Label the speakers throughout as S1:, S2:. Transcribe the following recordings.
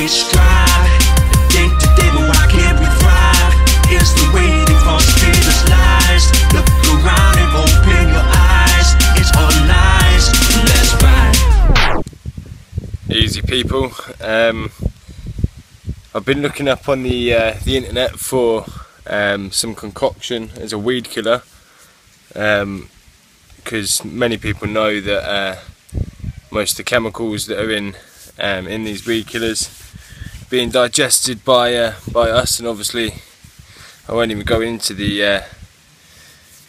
S1: we strive. Day to day, but why can't we thrive? Is the waiting for Jesus lies. Look around and open your eyes. It's all lies. Let's ride.
S2: Easy people. I've been looking up on the internet for some concoction as a weed killer, because many people know that most of the chemicals that are in these weed killers being digested by us, and obviously I won't even go into the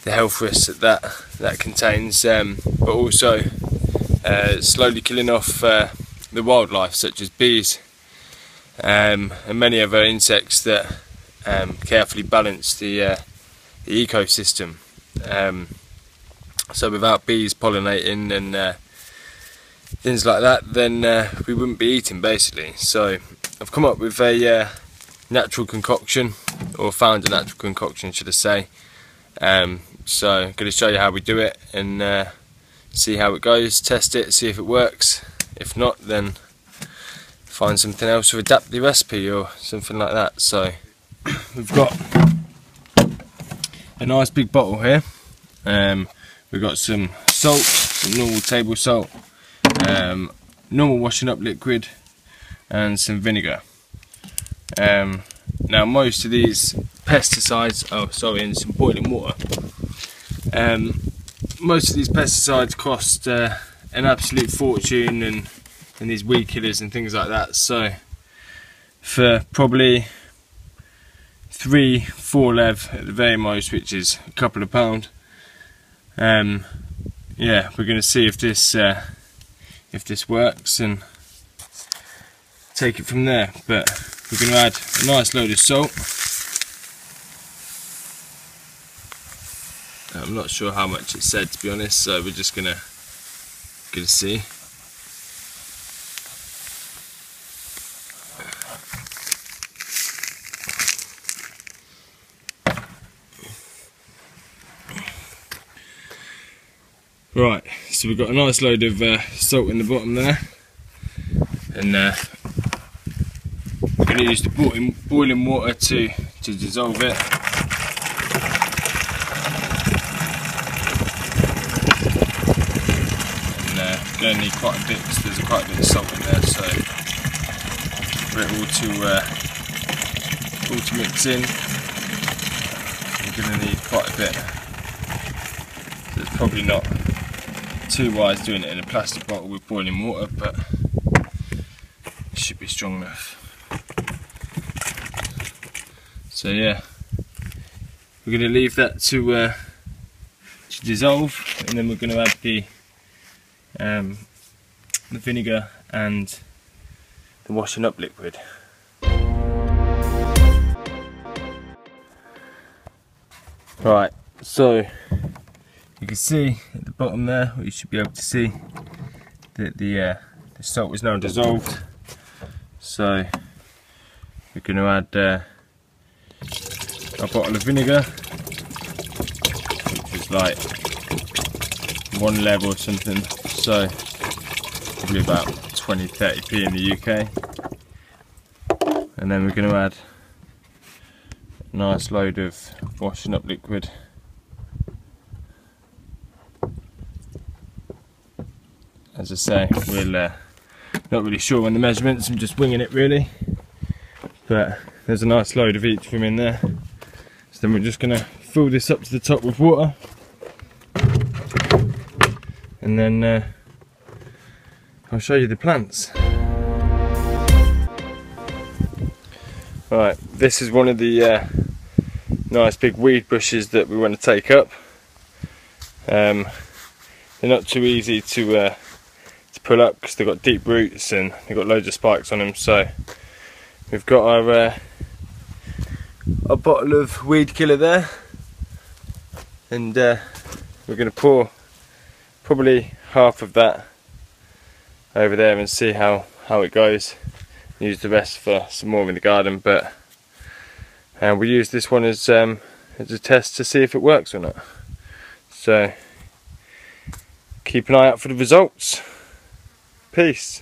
S2: health risks that contains, but also slowly killing off the wildlife such as bees and many other insects that carefully balance the ecosystem. So without bees pollinating and things like that, then we wouldn't be eating basically. So I've come up with a natural concoction, or found a natural concoction should I say. So I'm going to show you how we do it and see how it goes, test it, see if it works. If not, then find something else to adapt the recipe or something like that. So we've got a nice big bottle here. We've got some salt, some normal table salt, normal washing up liquid, and some vinegar. Now most of these pesticides, and some boiling water. Most of these pesticides cost an absolute fortune, and these weed killers and things like that. So for probably 3-4 lev at the very most, which is a couple of £1, yeah, we're going to see if this works and take it from there. But we're going to add a nice load of salt. I'm not sure how much it said, to be honest, so we're just gonna see. Right, so we've got a nice load of salt in the bottom there, and we're going to use the boiling water to dissolve it. And going to need quite a bit, because there's quite a bit of salt in there, so for it all to mix in, we're going to need quite a bit. So it's probably not too wise doing it in a plastic bottle with boiling water, but it should be strong enough. So yeah, we're going to leave that to dissolve, and then we're going to add the vinegar and the washing up liquid. Right, so you can see at the bottom there, or you should be able to see, that the salt is now dissolved. So we're going to add a bottle of vinegar, which is like 1 lev or something, so probably about 20-30p in the UK. And then we're going to add a nice load of washing up liquid. As I say, we'll not really sure on the measurements, I'm just winging it really, but there's a nice load of each from in there. So then we're just going to fill this up to the top with water, and then I'll show you the plants. Right, this is one of the nice big weed bushes that we want to take up. They're not too easy to pull up because they've got deep roots and they've got loads of spikes on them. So we've got our bottle of weed killer there, and we're going to pour probably half of that over there and see how it goes. Use the rest for some more in the garden, but we'll use this one as a test to see if it works or not. So keep an eye out for the results. Peace.